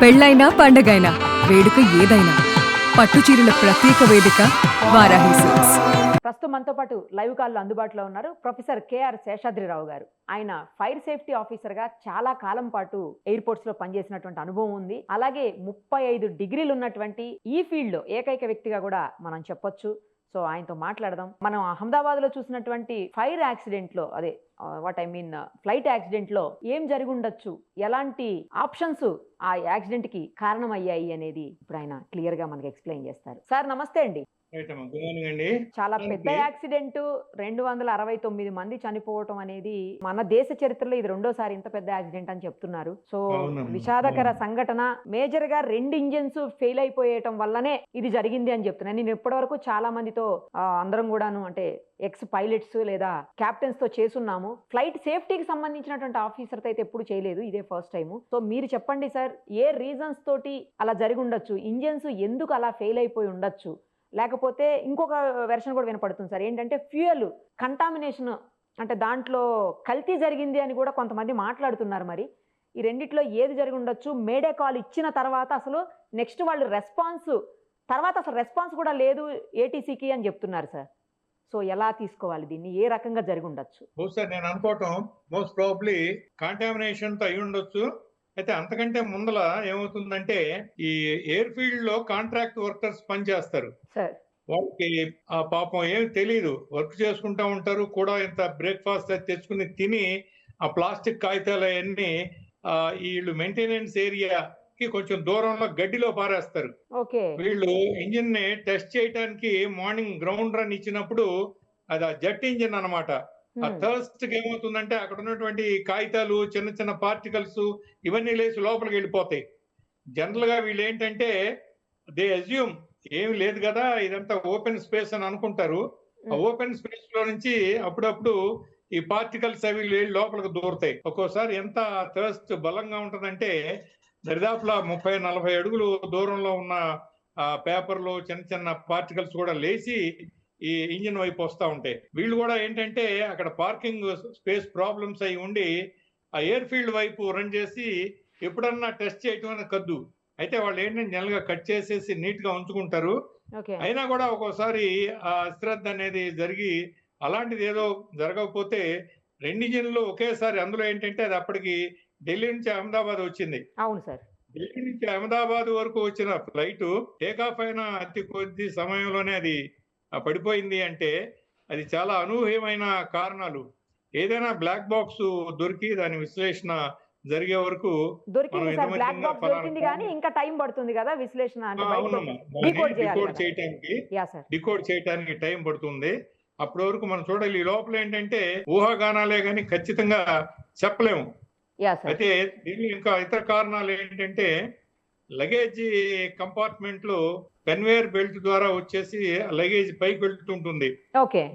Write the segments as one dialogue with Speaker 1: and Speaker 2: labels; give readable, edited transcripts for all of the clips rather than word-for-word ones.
Speaker 1: పెళ్ళైనా పండగైనా వేడుక ఏదైనా పట్టుచీరల ప్రత్యేక వేదిక వారాహి సిల్క్స్.
Speaker 2: ప్రస్తుతం మనతో పాటు లైవ్ కాల్లో అందుబాటులో ఉన్నారు ప్రొఫెసర్ కేఆర్ శేషాద్రిరావు గారు. ఆయన ఫైర్ సేఫ్టీ ఆఫీసర్ గా చాలా కాలం పాటు ఎయిర్పోర్ట్స్ లో పనిచేసినటువంటి అనుభవం ఉంది. అలాగే 35 డిగ్రీలు ఉన్నటువంటి ఈ ఫీల్డ్ లో ఏకైక వ్యక్తిగా కూడా మనం చెప్పొచ్చు. సో ఆయనతో మాట్లాడదాం. మనం అహ్మదాబాద్ లో చూసినటువంటి ఫైర్ యాక్సిడెంట్ లో అదే ఫ్లైట్ యాక్సిడెంట్ లో ఏం జరిగి ఉండొచ్చు, ఎలాంటి ఆప్షన్స్ ఆ యాక్సిడెంట్ కి కారణం అయ్యాయి అనేది ఇప్పుడు ఆయన క్లియర్ గా మనకి ఎక్స్ప్లెయిన్ చేస్తారు. సార్ నమస్తే అండి. చాలా పెద్ద యాక్సిడెంట్, 269 మంది చనిపోవటం అనేది మన దేశ చరిత్రలో ఇది రెండోసారి ఇంత పెద్ద యాక్సిడెంట్ అని చెప్తున్నారు. సో విషాదకర సంఘటన. మేజర్ గా 2 ఇంజిన్స్ ఫెయిల్ అయిపోయటం వల్లనే ఇది జరిగింది అని చెప్తున్నాను. నేను ఇప్పటి వరకు చాలా మందితో అందరం కూడాను అంటే ఎక్స్ పైలట్స్ లేదా క్యాప్టెన్స్ తో చేసున్నాము. ఫ్లైట్ సేఫ్టీకి సంబంధించినటువంటి ఆఫీసర్ తో అయితే ఎప్పుడు చేయలేదు, ఇదే ఫస్ట్ టైం. సో మీరు చెప్పండి సార్, ఏ రీజన్స్ తోటి అలా జరిగి ఉండొచ్చు, ఇంజిన్స్ ఎందుకు అలా ఫెయిల్ అయిపోయి ఉండొచ్చు, లేకపోతే ఇంకొక వెర్షన్ కూడా వినపడుతుంది సార్, ఏంటంటే ఫ్యూయల్ కంటామినేషన్ అంటే దాంట్లో కల్తీ జరిగింది అని కూడా కొంతమంది మాట్లాడుతున్నారు. మరి ఈ రెండిట్లో ఏది జరిగి ఉండొచ్చు? మేడే కాల్ ఇచ్చిన తర్వాత అసలు నెక్స్ట్ వాళ్ళు రెస్పాన్స్ కూడా లేదు ఏటీసీకి అని చెప్తున్నారు సార్. సో ఎలా తీసుకోవాలి దీన్ని, ఏ రకంగా జరిగి ఉండొచ్చు?
Speaker 3: బహుశా నేను అనుకోవటం మోస్ట్ ప్రాబబ్లీ కాంటామినేషన్ తో అయి ఉండొచ్చు. అయితే అంతకంటే ముందల ఏమవుతుందంటే ఈ ఎయిర్ ఫీల్డ్ లో కాంట్రాక్ట్ వర్కర్స్ పనిచేస్తారు. వాళ్ళకి ఆ పాపం ఏమి తెలియదు, వర్క్ చేసుకుంటా ఉంటారు కూడా. ఇంత బ్రేక్ఫాస్ట్ తెచ్చుకుని తిని ఆ ప్లాస్టిక్ కాగితాలు అవన్నీ వీళ్ళు మెయింటెనెన్స్ ఏరియాకి కొంచెం దూరంలో గడ్డిలో పారేస్తారు. వీళ్ళు ఇంజిన్ ని టెస్ట్ చేయడానికి మార్నింగ్ గ్రౌండ్ రన్ ఇచ్చినప్పుడు అది ఆ జెట్ ఇంజిన్ అన్నమాట. ఆ థర్స్ట్ కి ఏమవుతుందంటే అక్కడ ఉన్నటువంటి కాగితాలు, చిన్న చిన్న పార్టికల్స్ ఇవన్నీ లేచి లోపలికి వెళ్ళిపోతాయి. జనరల్ గా వీళ్ళు ఏంటంటే దే అజ్యూమ్ ఏమి లేదు కదా, ఇదంతా ఓపెన్ స్పేస్ అని అనుకుంటారు. ఆ ఓపెన్ స్పేస్ లో నుంచి అప్పుడప్పుడు ఈ పార్టికల్స్ అవి లోపలికి దూరతాయి. ఒక్కోసారి ఎంత థర్స్ట్ బలంగా ఉంటుందంటే దరిదాపులా 30-40 అడుగులు దూరంలో ఉన్న పేపర్లు చిన్న చిన్న పార్టికల్స్ కూడా లేచి ఈ ఇంజిన్ వైపు వస్తూ ఉంటాయి. వీళ్ళు కూడా ఏంటంటే అక్కడ పార్కింగ్ స్పేస్ ప్రాబ్లమ్స్ అయి ఉండి ఆ ఎయిర్ ఫీల్డ్ వైపు రన్ చేసి ఎప్పుడన్నా టెస్ట్ చేయటం అనేది కద్దు. అయితే వాళ్ళు ఏంటంటే జనరల్ గా కట్ చేసేసి నీట్ గా ఉంచుకుంటారు. అయినా కూడా ఒక్కోసారి ఆ అశ్రద్ధ అనేది జరిగి అలాంటిది ఏదో జరగకపోతే 2 ఇంజిన్లు ఒకేసారి, అందులో ఏంటంటే అది అప్పటికి ఢిల్లీ నుంచి అహ్మదాబాద్ వచ్చింది.
Speaker 2: అవును సార్.
Speaker 3: ఢిల్లీ నుంచి అహ్మదాబాద్ వరకు వచ్చిన ఫ్లైట్ టేకాఫ్ అయిన అతి కొద్ది సమయంలోనే అది పడిపోయింది. అంటే అది చాలా అనూహ్యమైన కారణాలు. ఏదైనా బ్లాక్ బాక్స్ దొరికి దాని విశ్లేషణ జరిగే వరకు డికోడ్ చేయడానికి టైం పడుతుంది. అప్పటి వరకు మనం చూడాలి. ఈ లోపల ఏంటంటే ఊహాగానాలే గాని ఖచ్చితంగా చెప్పలేము. అయితే దీనిలో ఇంకా ఇతర కారణాలు ఏంటంటే లగేజ్ కంపార్ట్మెంట్ లో కన్వేయర్ బెల్ట్ ద్వారా వచ్చేసి లగేజ్ పైకి వెళ్తుంటుంది.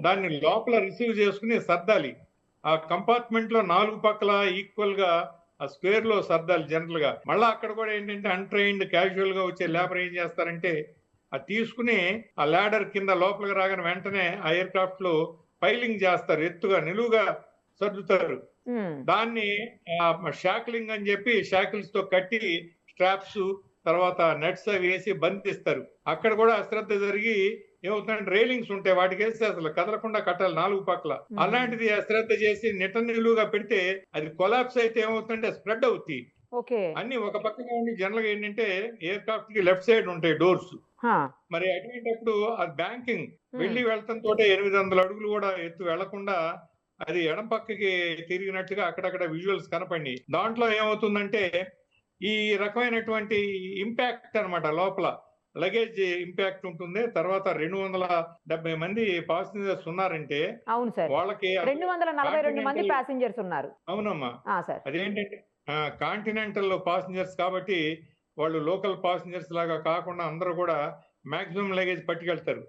Speaker 3: దాన్ని లోపల రిసీవ్ చేసుకుని సర్దాలి. ఆ కంపార్ట్మెంట్ లో 4 పక్కల ఈక్వల్ గా ఆ స్క్వేర్ లో సర్దాలి జనరల్ గా. మళ్ళీ అక్కడ కూడా ఏంటంటే అన్ట్రైన్డ్ క్యాజువల్ గా వచ్చే లేబర్ ఏం చేస్తారంటే అది తీసుకుని ఆ ల్యాడర్ కింద లోపలికి రాగానే వెంటనే ఆ ఎయిర్ క్రాఫ్ట్ లో పైలింగ్ చేస్తారు, ఎత్తుగా నిలువుగా సర్దుతారు. దాన్ని షాక్లింగ్ అని చెప్పి షాకిల్స్ తో కట్టి స్ట్రాప్స్ తర్వాత నెట్స్ అవి వేసి బంధిస్తారు. అక్కడ కూడా అశ్రద్ధ జరిగి ఏమవుతుందంటే రైలింగ్స్ ఉంటాయి, వాటికి వేస్తే అసలు కదలకుండా కట్టాలి 4 పక్కల. అలాంటిది అశ్రద్ధ చేసి నిలువుగా పెడితే అది కొలాప్స్ అయితే ఏమవుతుందంటే స్ప్రెడ్ అవుతాయి అన్ని ఒక పక్కగా ఉండి. జనరల్ గా ఏంటంటే ఎయిర్ క్రాఫ్ట్ కి లెఫ్ట్ సైడ్ ఉంటాయి డోర్స్. మరి అటువంటిప్పుడు అది బ్యాంకింగ్ వెళ్తంతో 800 అడుగులు కూడా ఎత్తు వెళ్లకుండా అది ఎడం పక్కకి తిరిగినట్టుగా అక్కడక్కడ విజువల్స్ కనపడి. దాంట్లో ఏమవుతుందంటే ఈ రకమైనటువంటి ఇంపాక్ట్ అన్నమాట, లోపల లగేజ్ ఇంపాక్ట్ ఉంటుంది. తర్వాత 270 మంది పాసెంజర్స్ ఉన్నారంటే వాళ్ళకి
Speaker 2: 242 మంది ప్యాసింజర్స్ ఉన్నారు.
Speaker 3: అవునమ్మా. అదేంటంటే కాంటినెంటల్ పాసెంజర్స్ కాబట్టి వాళ్ళు లోకల్ పాసెంజర్స్ లాగా కాకుండా అందరూ కూడా మాక్సిమం లగేజ్ పట్టుకెళ్తారు.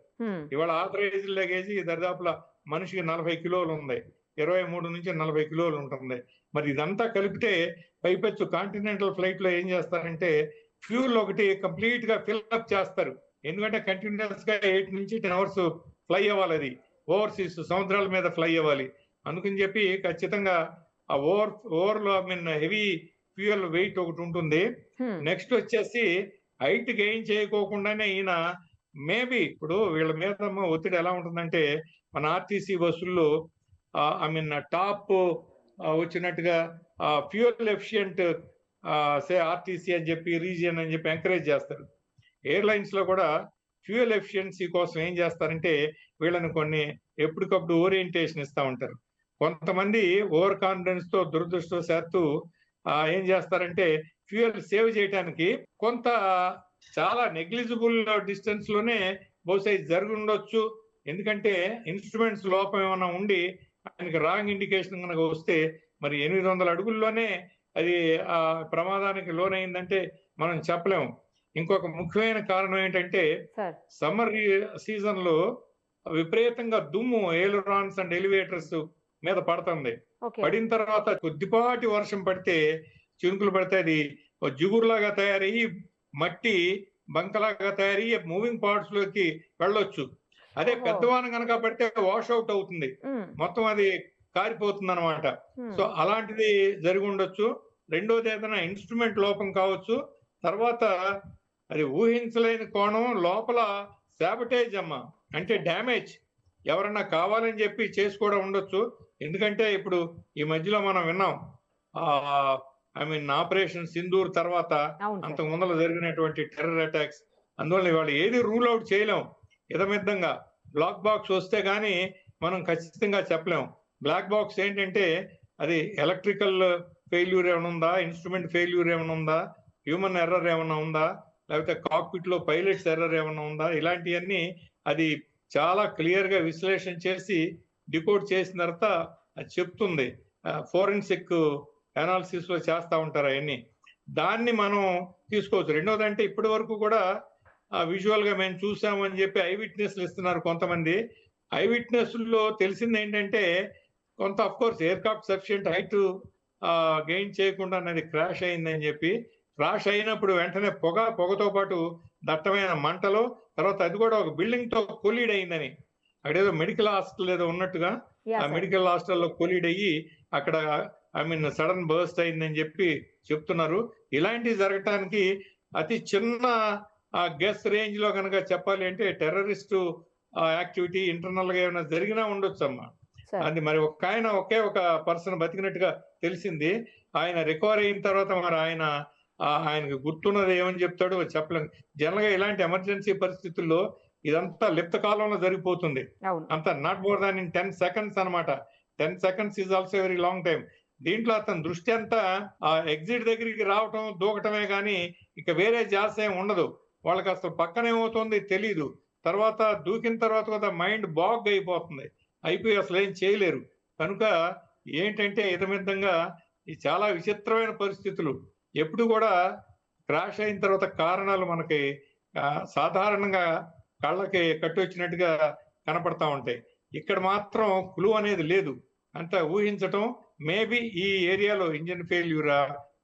Speaker 3: ఇవాళ ఆథరైజ్డ్ లగేజ్ దరిదాపుల మనిషికి 40 కిలోలు ఉంది, 23 నుంచి 40 కిలోలు ఉంటుంది. మరి ఇదంతా కలిపితే పైపెచ్చు కాంటినెంటల్ ఫ్లైట్ లో ఏం చేస్తారంటే ఫ్యూల్ ఒకటి కంప్లీట్ గా ఫిల్అప్ చేస్తారు. ఎందుకంటే కంటిన్యూస్ గా 8 నుంచి 10 అవర్స్ ఫ్లై అవ్వాలి, అది ఓవర్సీస్ సముద్రాల మీద ఫ్లై అవ్వాలి. అందుకని చెప్పి ఖచ్చితంగా ఆ హెవీ ఫ్యూయల్ వెయిట్ ఒకటి ఉంటుంది. నెక్స్ట్ వచ్చేసి హైట్ గెయిన్ చేయకోకుండానే ఈయన మేబీ ఇప్పుడు వీళ్ళ మీద ఒత్తిడి ఎలా ఉంటుందంటే మన ఆర్టీసీ బస్సుల్లో ఐ మీన్ టాప్ వచ్చినట్టుగా ఫ్యూయల్ ఎఫిషియంట్ సే ఆర్టీసీ అని చెప్పి రీజియన్ అని చెప్పి ఎంకరేజ్ చేస్తారు. ఎయిర్లైన్స్ లో కూడా ఫ్యూయల్ ఎఫిషియన్సీ కోసం ఏం చేస్తారంటే వీళ్ళని కొన్ని ఎప్పటికప్పుడు ఓరియంటేషన్ ఇస్తా ఉంటారు. కొంతమంది ఓవర్ కాన్ఫిడెన్స్ తో దురదృష్టవశాత్తు ఏం చేస్తారంటే ఫ్యూయల్ సేవ్ చేయడానికి కొంత చాలా నెగ్లిజిబుల్ డిస్టెన్స్ లోనే బహుశా జరిగి ఉండొచ్చు. ఎందుకంటే ఇన్స్ట్రుమెంట్స్ లోపం ఏమైనా ఉండి ఆయనకి రాంగ్ ఇండికేషన్ కనుక వస్తే మరి 800 అడుగుల్లోనే అది ప్రమాదానికి లోనైందంటే మనం చెప్పలేము. ఇంకొక ముఖ్యమైన కారణం ఏంటంటే సమ్మర్ సీజన్ లో విపరీతంగా దుమ్ము ఎయిలరాన్స్ అండ్ ఎలివేటర్స్ మీద పడుతుంది. పడిన తర్వాత కొద్దిపాటి వర్షం పడితే చినుకులు పడితే అది జిగురులాగా తయారయ్యి మట్టి బంకలాగా తయారయ్యి మూవింగ్ పార్ట్స్ లోకి వెళ్ళొచ్చు. అదే పెద్దవాన కనుక పడితే వాష్ అవుట్ అవుతుంది, మొత్తం అది కారిపోతుంది అనమాట. సో అలాంటిది జరిగి ఉండొచ్చు. రెండోది ఏదైనా ఇన్స్ట్రుమెంట్ లోపం కావచ్చు. తర్వాత అది ఊహించలేని కోణం లోపల శాబటేజ్ అంటే డ్యామేజ్ ఎవరన్నా కావాలని చెప్పి చేసి కూడా ఉండొచ్చు. ఎందుకంటే ఇప్పుడు ఈ మధ్యలో మనం విన్నాం ఐ మీన్ ఆపరేషన్ సింధూర్ తర్వాత అంతకు ముందర జరిగినటువంటి టెర్రర్ అటాక్స్. అందువల్ల ఇవాళ ఏది రూల్ అవుట్ చేయలేం ఇదమిద్దంగా. బ్లాక్ బాక్స్ వస్తే గానీ మనం ఖచ్చితంగా చెప్పలేం. బ్లాక్ బాక్స్ ఏంటంటే అది ఎలక్ట్రికల్ ఫెయిల్యూర్ ఏమైనా ఉందా, ఇన్స్ట్రుమెంట్ ఫెయిల్యూర్ ఏమైనా ఉందా, హ్యూమన్ ఎర్రర్ ఏమైనా ఉందా, లేకపోతే కాక్పిట్ లో పైలట్స్ ఎర్రర్ ఏమైనా ఉందా, ఇలాంటివన్నీ అది చాలా క్లియర్ గా విశ్లేషణ చేసి డికోడ్ చేసిన తర్వాత అది చెప్తుంది. ఫోరెన్సిక్ అనాలిసిస్ లో చేస్తా ఉంటారు అవన్నీ. దాన్ని మనం తీసుకోవచ్చు. రెండోది అంటే ఇప్పటి వరకు కూడా విజువల్ గా మేము చూసామని చెప్పి ఐ విట్నెస్లు ఇస్తున్నారు కొంతమంది. ఐ విట్నెస్ లో తెలిసింది ఏంటంటే కొంత of course aircraft sufficient height gain చేయకుండా అనేది క్రాష్ అయిందని చెప్పి, క్రాష్ అయినప్పుడు వెంటనే పొగతో పాటు దట్టమైన మంటలు, తర్వాత అది కూడా ఒక బిల్డింగ్ తో కొలీడ్ అయిందని, అక్కడేదో మెడికల్ హాస్టల్ ఏదో ఉన్నట్టుగా ఆ మెడికల్ హాస్టల్లో కొలీడ్ అయ్యి అక్కడ ఐ మీన్ సడన్ బర్స్ట్ అయిందని చెప్పి చెప్తున్నారు. ఇలాంటివి జరగటానికి అతి చిన్న గెస్ రేంజ్ లో కనుక చెప్పాలి అంటే టెర్రరిస్టు యాక్టివిటీ ఇంటర్నల్ గా ఏమైనా జరిగినా ఉండొచ్చు అమ్మా. అది మరి ఒకే ఒక పర్సన్ బతికినట్టుగా తెలిసింది. ఆయన రికవర్ అయిన తర్వాత మరి ఆయనకు గుర్తున్నది ఏమని చెప్తాడో చెప్పలేము. జనరల్ గా ఇలాంటి ఎమర్జెన్సీ పరిస్థితుల్లో ఇదంతా లిప్త కాలంలో జరిగిపోతుంది. అంతా not more than in 10 seconds అనమాట. 10 seconds is also very long time. దీంట్లో అతని దృష్టి అంతా ఆ ఎగ్జిట్ దగ్గరికి రావటం దూకటమే కానీ ఇక వేరే జాస్ ఏం ఉండదు. వాళ్ళకి అసలు పక్కన ఏమవుతుంది తెలీదు. తర్వాత దూకిన తర్వాత కూడా మైండ్ బాగ్ అయిపోయి అసలు ఏం చేయలేరు. కనుక ఏంటంటే ఇతమిద్దంగా ఈ చాలా విచిత్రమైన పరిస్థితులు. ఎప్పుడు కూడా క్రాష్ అయిన తర్వాత కారణాలు మనకి సాధారణంగా కళ్ళకి కట్టొచ్చినట్టుగా కనపడతా ఉంటాయి. ఇక్కడ మాత్రం క్లూ అనేది లేదు, అంతా ఊహించటం. మేబీ ఈ ఏరియాలో ఇంజిన్ ఫెయిల్యూరా,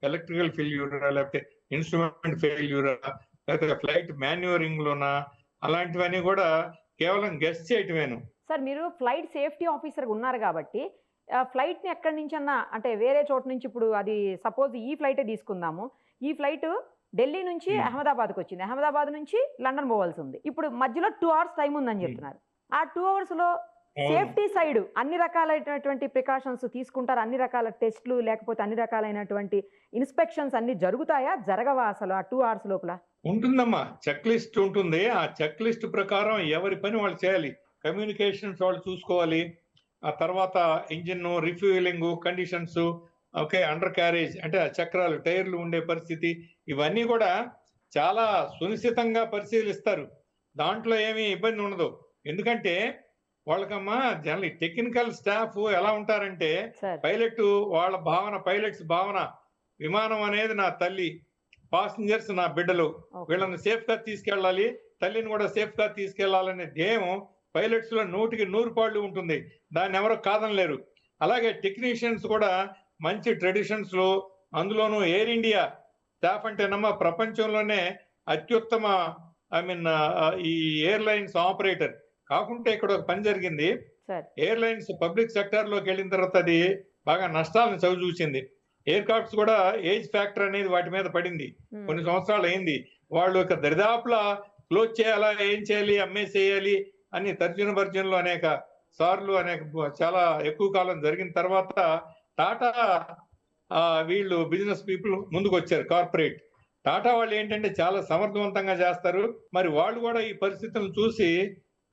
Speaker 3: ఎలక్ట్రికల్ ఫెయిల్యూరా, లేకపోతే ఇన్స్ట్రుమెంట్ ఫెయిల్యూరా, లేకపోతే ఫ్లైట్ మాన్యూవరింగ్ లోనా, అలాంటివన్నీ కూడా కేవలం గెస్ చేయటమేను.
Speaker 2: సార్ మీరు ఫ్లైట్ సేఫ్టీ ఆఫీసర్ ఉన్నారు కాబట్టి ఫ్లైట్ ని ఎక్కడి నుంచి అన్నా అంటే వేరే చోట నుంచి, ఇప్పుడు అది సపోజ్ ఈ ఫ్లైటే తీసుకుందాము, ఈ ఫ్లైట్ ఢిల్లీ నుంచి అహ్మదాబాద్కి వచ్చింది, అహ్మదాబాద్ నుంచి లండన్ పోవాల్సి ఉంది. ఇప్పుడు మధ్యలో 2 hours టైం ఉందని చెప్తున్నారు. ఆ 2 hours లో సేఫ్టీ సైడ్ అన్ని రకాలైనటువంటి ప్రికాషన్స్ తీసుకుంటారు, అన్ని రకాల టెస్ట్లు లేకపోతే అన్ని రకాలైనటువంటి ఇన్స్పెక్షన్స్ అన్ని జరుగుతాయా, జరగవా అసలు ఆ 2 hours లోపల?
Speaker 3: ఉంటుందమ్మా, చెక్ లిస్ట్ ఉంటుంది. ఆ చెక్ లిస్ట్ ప్రకారం ఎవరి పని వాళ్ళు చేయాలి. కమ్యూనికేషన్స్ వాళ్ళు చూసుకోవాలి. ఆ తర్వాత engine refuelling conditions, okay, undercarriage అంటే చక్రాలు టైర్లు ఉండే పరిస్థితి, ఇవన్నీ కూడా చాలా సునిశ్చితంగా పరిశీలిస్తారు. దాంట్లో ఏమీ ఇబ్బంది ఉండదు. ఎందుకంటే వాళ్ళకమ్మా జనరల్ టెక్నికల్ స్టాఫ్ ఎలా ఉంటారంటే పైలట్ వాళ్ళ భావన, పైలట్స్ భావన విమానం అనేది నా తల్లి, పాసింజర్స్ నా బిడ్డలు, వీళ్ళని సేఫ్ గా తీసుకెళ్ళాలి, తల్లిని కూడా సేఫ్ గా తీసుకెళ్లాలనే ధ్యేయం పైలట్స్ లో 100కి 100 పాళ్ళు ఉంటుంది. దాన్ని ఎవరో కాదనలేరు. అలాగే టెక్నీషియన్స్ కూడా మంచి ట్రెడిషన్స్ లో, అందులోనూ ఎయిర్ ఇండియా స్టాఫ్ అంటేనమ్మా ప్రపంచంలోనే అత్యుత్తమ ఐ మీన్ ఈ ఎయిర్లైన్స్ ఆపరేటర్. కాకుంటే ఇక్కడ ఒక పని జరిగింది. ఎయిర్లైన్స్ పబ్లిక్ సెక్టర్ లోకి వెళ్ళిన తర్వాత అది బాగా నష్టాలను చవిచూసింది. ఎయిర్ క్రాఫ్ట్స్ కూడా ఏజ్ ఫ్యాక్టర్ అనేది వాటి మీద పడింది. కొన్ని సంవత్సరాలు అయింది. వాళ్ళు ఇక దరిదాపులా క్లోజ్ చేయాలా, ఏం చేయాలి, అమ్మేసేయాలి అని తర్జన భర్జనలు అనేక సార్లు చాలా ఎక్కువ కాలం జరిగిన తర్వాత టాటా వీళ్ళు బిజినెస్ పీపుల్ ముందుకు వచ్చారు. కార్పొరేట్ టాటా వాళ్ళు ఏంటంటే చాలా సమర్థవంతంగా చేస్తారు. మరి వాళ్ళు కూడా ఈ పరిస్థితులను చూసి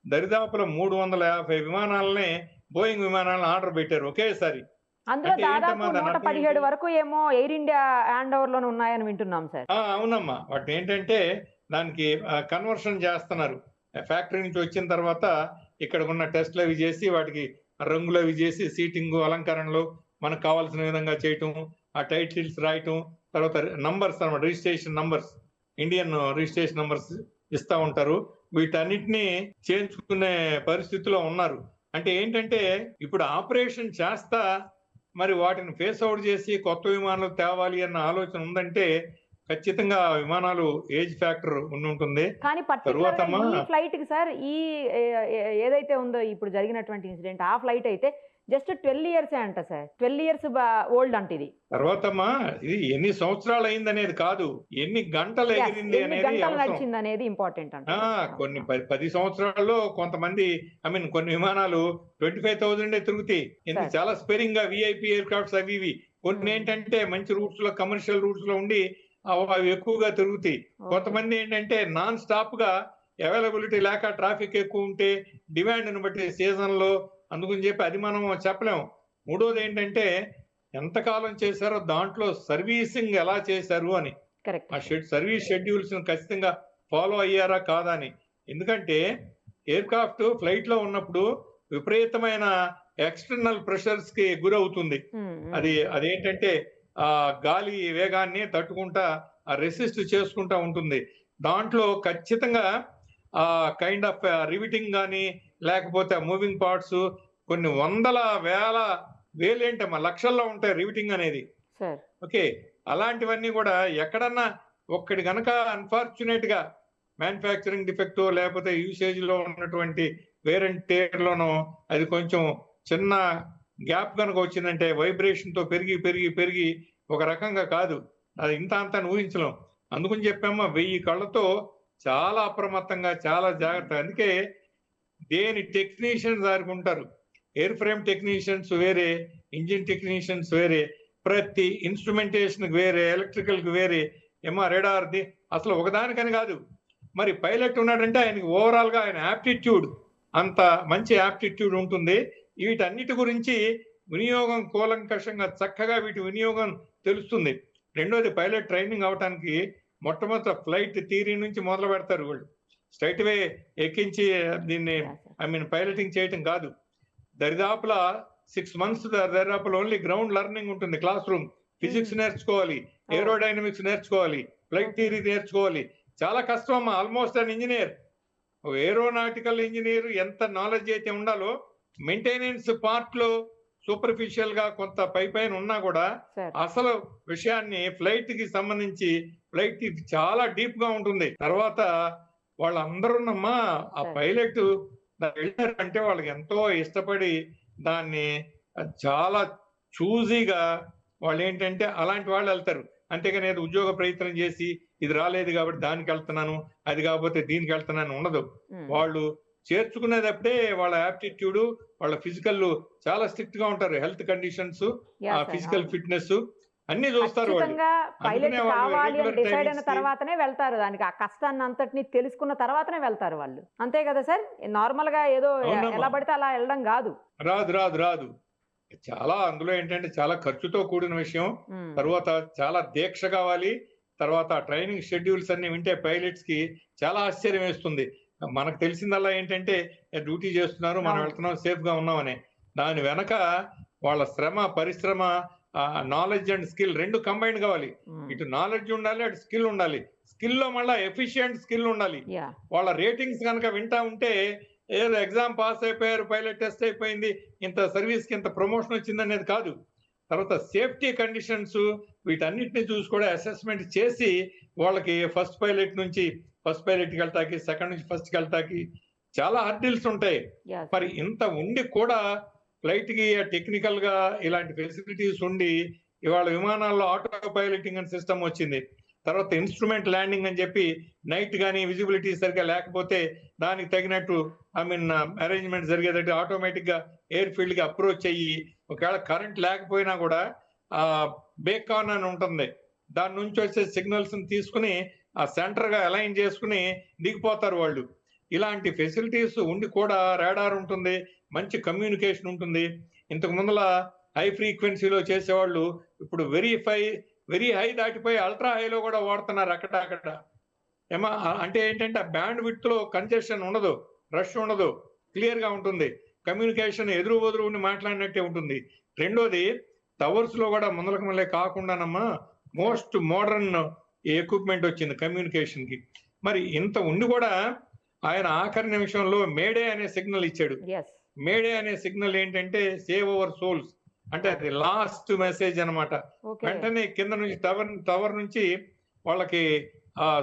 Speaker 3: దరిదాపుల 350 విమానాలనే బోయింగ్ విమానాలను ఆర్డర్ పెట్టారు ఒకేసారి.
Speaker 2: అందులో దాదాపు 117 వరకు ఏమో ఎయిర్ ఇండియా హ్యాండ్ ఓవర్ లోనే ఉన్నాయని వింటున్నాం సార్.
Speaker 3: అవునమ్మా, వాటిని ఏంటంటే దానికి కన్వర్షన్ చేస్తున్నారు. ఫ్యాక్టరీ నుంచి వచ్చిన తర్వాత ఇక్కడ ఉన్న టెస్ట్లు అవి చేసి వాటికి రంగులు అవి చేసి సీటింగ్ అలంకరణలు మనకు కావాల్సిన విధంగా చేయటం, ఆ టైటిల్స్ రాయటం, తర్వాత నంబర్స్ అన్నమాట, registration numbers, Indian registration numbers ఇస్తా ఉంటారు. వీటన్నిటిని చేయించుకునే పరిస్థితిలో ఉన్నారు. అంటే ఏంటంటే ఇప్పుడు ఆపరేషన్ చేస్తా మరి వాటిని ఫేస్ అవుట్ చేసి కొత్త విమానాలు తేవాలి అన్న ఆలోచన ఉందంటే ఖచ్చితంగా విమానాలు ఏజ్ ఫ్యాక్టర్ ఉంటుంది.
Speaker 2: కానీ పర్టికులర్ ఈ ఫ్లైట్ కి సార్, ఈ ఏదైతే ఉందో ఇప్పుడు జరిగినటువంటి ఇన్సిడెంట్, ఆ ఫ్లైట్ అయితే జస్ట్ 12 years అంట సార్. 12 years ఓల్డ్ అంట ఇది. తర్వాతమ్మా
Speaker 3: ఇది ఎన్ని సంవత్సరాలు అయింది అనేది కాదు, ఎన్ని గంటలు ఎగిరింది
Speaker 2: అనేది ఇంపార్టెంట్ అంట.
Speaker 3: కొన్ని 10 సంవత్సరాల్లో కొంతమంది కొన్ని విమానాలు 25,000 తిరుగుతాయి. ఎందుకు చాలా స్పేరింగ్ గా విఐపి ఎయిర్ క్రాఫ్ట్స్ అవి ఇవి. కొన్ని ఏంటంటే మంచి రూట్స్ లో, కమర్షియల్ రూట్స్ లో ఉండి అవి ఎక్కువగా తిరుగుతాయి. కొంతమంది ఏంటంటే నాన్ స్టాప్ గా అవైలబిలిటీ లేక ట్రాఫిక్ ఎక్కువ ఉంటే డిమాండ్ బట్టి సీజన్ లో, అందుకని చెప్పి అది మనం చెప్పలేము. మూడోది ఏంటంటే ఎంతకాలం చేశారో దాంట్లో సర్వీసింగ్ ఎలా చేశారు అని, ఆ సర్వీస్ షెడ్యూల్స్ ఖచ్చితంగా ఫాలో అయ్యారా కాదా అని. ఎందుకంటే ఎయిర్ క్రాఫ్ట్ ఫ్లైట్ లో ఉన్నప్పుడు విపరీతమైన ఎక్స్టర్నల్ ప్రెషర్స్ కి గురవుతుంది. అదేంటంటే ఆ గాలి వేగాన్ని తట్టుకుంటా రెసిస్ట్ చేసుకుంటా ఉంటుంది. దాంట్లో ఖచ్చితంగా ఆ కైండ్ ఆఫ్ రివిటింగ్ కానీ లేకపోతే మూవింగ్ పార్ట్స్ కొన్ని వందల వేలేంటమ్మా లక్షల్లో ఉంటాయి రివిటింగ్ అనేది. ఓకే, అలాంటివన్నీ కూడా ఎక్కడన్నా ఒక్కడి గనక అన్ఫార్చునేట్ గా మ్యానుఫ్యాక్చరింగ్ డిఫెక్ట్ లేకపోతే యూసేజ్ లో ఉన్నటువంటి వేరెంట్ టేర్ లోనో అది కొంచెం చిన్న గ్యాప్ కనుక వచ్చిందంటే వైబ్రేషన్ తో పెరిగి పెరిగి పెరిగి ఒక రకంగా కాదు, అది ఇంత అంతా ఊహించలేం. అందుకని చెప్పామా 1000 కళ్ళతో చాలా అప్రమత్తంగా, చాలా జాగ్రత్త. అందుకే దేని టెక్నీషియన్స్ దానికి ఉంటారు. ఎయిర్ ఫ్రేమ్ టెక్నీషియన్స్ వేరే, ఇంజిన్ టెక్నీషియన్స్ వేరే, ప్రతి ఇన్స్ట్రుమెంటేషన్ వేరే, ఎలక్ట్రికల్ కి వేరే, రెడార్ది అసలు ఒకదానికని కాదు. మరి పైలట్ ఉన్నాడంటే ఆయనకి ఓవరాల్ గా ఆయన యాప్టిట్యూడ్, అంత మంచి యాప్టిట్యూడ్ ఉంటుంది. వీటన్నిటి గురించి వినియోగం కూలంకషంగా చక్కగా వీటి వినియోగం తెలుస్తుంది. రెండోది పైలట్ ట్రైనింగ్ అవటానికి మొట్టమొదటి ఫ్లైట్ థియరీ నుంచి మొదలు పెడతారు. వాళ్ళు స్ట్రైట్ వే ఎక్కించి దీన్ని పైలటింగ్ చేయటం కాదు. దరిదాపుల 6 months దరిదాపుల ఓన్లీ గ్రౌండ్ లెర్నింగ్ ఉంటుంది. క్లాస్ రూమ్ ఫిజిక్స్ నేర్చుకోవాలి, ఏరోడైనమిక్స్ నేర్చుకోవాలి, ఫ్లైట్ థియరీ నేర్చుకోవాలి. చాలా కష్టం అమ్మా. Almost an engineer, aeronautical engineer ఎంత నాలెడ్జ్ అయితే ఉండాలో మెయింటెనెన్స్ పార్ట్ లో సూపర్ఫిషియల్ గా కొంత పైన ఉన్నా కూడా అసలు విషయాన్ని ఫ్లైట్ కి సంబంధించి ఫ్లైట్ చాలా డీప్ గా ఉంటుంది. తర్వాత వాళ్ళందరూనమ్మా ఆ పైలట్ వెళ్ళారంటే వాళ్ళకి ఎంతో ఇష్టపడి దాన్ని చాలా చూజీగా వాళ్ళు ఏంటంటే అలాంటి వాళ్ళు వెళ్తారు. అంతేగాని ఏదో ఉద్యోగ ప్రయత్నం చేసి ఇది రాలేదు కాబట్టి దానికి వెళ్తున్నాను, అది కాకపోతే దీనికి వెళ్తున్నాను ఉండదు. వాళ్ళు చేర్చుకునేటప్పుడే వాళ్ళ యాప్టిట్యూడ్, వాళ్ళ ఫిజికల్ చాలా స్ట్రిక్ట్ గా ఉంటారు. హెల్త్ కండిషన్స్, ఫిజికల్ ఫిట్నెస్ అన్ని చూస్తారు.
Speaker 2: తర్వాతనే వెళ్తారు, దానికి ఆ కష్టాన్ని అంతటిని తెలుసుకున్న తర్వాతనే వెళ్తారు వాళ్ళు. అంతే కదా సార్? నార్మల్ గా ఏదో ఎలా పడితే అలా వెళ్ళడం కాదు.
Speaker 3: రాదు. చాలా అందులో ఏంటంటే చాలా ఖర్చుతో కూడిన విషయం. తర్వాత చాలా దీక్ష కావాలి. తర్వాత ట్రైనింగ్ షెడ్యూల్స్ అన్ని వింటే పైలట్స్ కి చాలా ఆశ్చర్యం వేస్తుంది. మనకు తెలిసిందల్లా ఏంటంటే డ్యూటీ చేస్తున్నారు, మనం వెళ్తున్నాం, సేఫ్ గా ఉన్నామని. దాని వెనక వాళ్ళ శ్రమ, పరిశ్రమ, నాలెడ్జ్ అండ్ స్కిల్ రెండు కంబైన్ కావాలి. ఇటు నాలెడ్జ్ ఉండాలి, అటు స్కిల్ ఉండాలి. స్కిల్ లో మళ్ళీ ఎఫిషియెంట్ స్కిల్ ఉండాలి. వాళ్ళ రేటింగ్స్ కనుక వింటా ఉంటే ఏదో ఎగ్జామ్ పాస్ అయిపోయారు, పైలట్ టెస్ట్ అయిపోయింది, ఇంత సర్వీస్ కి ఇంత ప్రమోషన్ వచ్చింది అనేది కాదు. తర్వాత సేఫ్టీ కండిషన్స్ వీటన్నిటిని చూసి కూడా అసెస్మెంట్ చేసి వాళ్ళకి ఫస్ట్ పైలట్ నుంచి ఫస్ట్ పైలట్ కి వెళ్తాకి, సెకండ్ నుంచి ఫస్ట్ కి వెళ్తాకి చాలా హర్డిల్స్ ఉంటాయి. మరి ఇంత ఉండి కూడా ఫ్లైట్ కి టెక్నికల్ గా ఇలాంటి ఫెసిలిటీస్ ఉండి ఇవాళ విమానాల్లో ఆటో పైలటింగ్ అని సిస్టమ్ వచ్చింది. తర్వాత ఇన్స్ట్రుమెంట్ ల్యాండింగ్ అని చెప్పి నైట్ కానీ విజిబిలిటీ సరిగ్గా లేకపోతే దానికి తగినట్టు అరేంజ్మెంట్ జరిగేటట్టు ఆటోమేటిక్ గా ఎయిర్ ఫీల్డ్ కి అప్రోచ్ అయ్యి, ఒకవేళ కరెంట్ లేకపోయినా కూడా ఆ బేకాన్ అని ఉంటుంది, దాని నుంచి వచ్చే సిగ్నల్స్ తీసుకుని ఆ సెంటర్ గా అలైన్ చేసుకుని దిగిపోతారు వాళ్ళు. ఇలాంటి ఫెసిలిటీస్ ఉండి కూడా రాడార్ ఉంటుంది, మంచి కమ్యూనికేషన్ ఉంటుంది. ఇంతకు ముందుల హై ఫ్రీక్వెన్సీలో చేసేవాళ్ళు ఇప్పుడు వెరీ హై దాటిపోయి అల్ట్రా హైలో కూడా వాడుతున్నారు అక్కడ. అంటే ఏంటంటే ఆ బ్యాండ్ విడ్త్ లో కంజెషన్ ఉండదు, రష్ ఉండదు, క్లియర్ గా ఉంటుంది, కమ్యూనికేషన్ ఎదురు ఉండి మాట్లాడినట్టే ఉంటుంది. రెండోది టవర్స్ లో కూడా ముందలకు మళ్ళీ కాకుండానమ్మా మోస్ట్ మోడర్న్ ఎక్విప్మెంట్ వచ్చింది కమ్యూనికేషన్ కి. మరి ఇంత ఉండి కూడా ఆయన ఆఖరి నిమిషంలో మేడే అనే సిగ్నల్ ఇచ్చాడు. మేడే అనే సిగ్నల్ ఏంటంటే సేవ్ అవర్ సోల్స్, అంటే అది లాస్ట్ మెసేజ్ అన్నమాట. వెంటనే కింద నుంచి టవర్ నుంచి వాళ్ళకి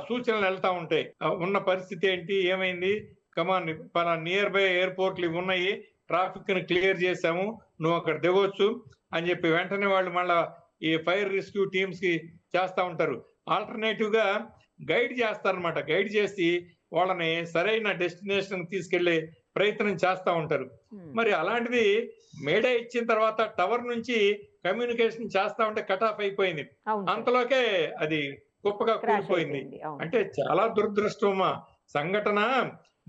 Speaker 3: సూచనలు వెళ్తా ఉంటాయి, ఉన్న పరిస్థితి ఏంటి, ఏమైంది, కమాన్ నియర్ బై ఎయిర్పోర్ట్లు ఇవి ఉన్నాయి, ట్రాఫిక్ ని క్లియర్ చేశాము, నువ్వు అక్కడ దిగొచ్చు అని చెప్పి వెంటనే వాళ్ళు మళ్ళా ఈ ఫైర్ రెస్క్యూ టీమ్స్ కి చేస్తా ఉంటారు. ఆల్టర్నేటివ్ గా గైడ్ చేస్తారనమాట. గైడ్ చేసి వాళ్ళని సరైన డెస్టినేషన్ తీసుకెళ్లే ప్రయత్నం చేస్తా ఉంటారు. మరి అలాంటిది మేడే ఇచ్చిన తర్వాత టవర్ నుంచి కమ్యూనికేషన్ చేస్తా ఉంటే కట్ ఆఫ్ అయిపోయింది. అంతలోకే అది గొప్పగా కూలిపోయింది. అంటే చాలా దురదృష్టమా సంఘటన.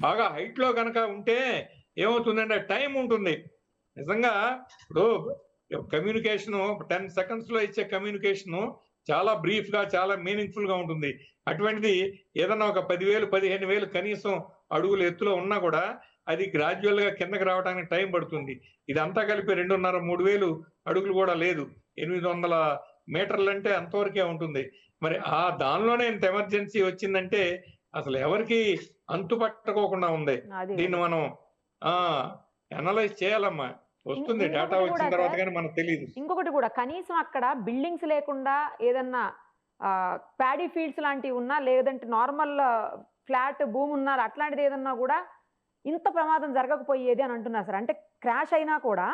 Speaker 3: బాగా హైట్ లో కనుక ఉంటే ఏమవుతుందంటే టైం ఉంటుంది. నిజంగా ఇప్పుడు కమ్యూనికేషన్ 10 seconds లో ఇచ్చే కమ్యూనికేషన్ చాలా బ్రీఫ్ గా చాలా మీనింగ్ఫుల్ గా ఉంటుంది. అటువంటిది ఏదన్నా ఒక 10,000 15,000 కనీసం అడుగుల ఎత్తులో ఉన్నా కూడా అది గ్రాడ్యువల్ గా కిందకి రావడానికి టైం పడుతుంది. ఇదంతా కలిపి 2,500-3,000 అడుగులు కూడా లేదు, 800 మీటర్లు అంటే అంతవరకే ఉంటుంది. మరి దానిలోనే ఇంత ఎమర్జెన్సీ వచ్చిందంటే అసలు ఎవరికి అంతుపట్టుకోకుండా ఉంది. దీన్ని మనం అనలైజ్ చేయాలమ్మా. వస్తుంది డేటా వచ్చిన తర్వాత కానీ మనకు తెలియదు.
Speaker 2: ఇంకొకటి కూడా కనీసం అక్కడ బిల్డింగ్స్ లేకుండా ఏదన్నా ప్యాడీ ఫీల్డ్స్ లాంటివి ఉన్నా, లేదంటే నార్మల్ ఫ్లాట్ భూమి ఉన్నారు, అట్లాంటిది ఏదన్నా కూడా ఇంత ప్రమాదం జరగకపోయేది అని అంటున్నారు సార్. అంటే క్రాష్ అయినా కూడా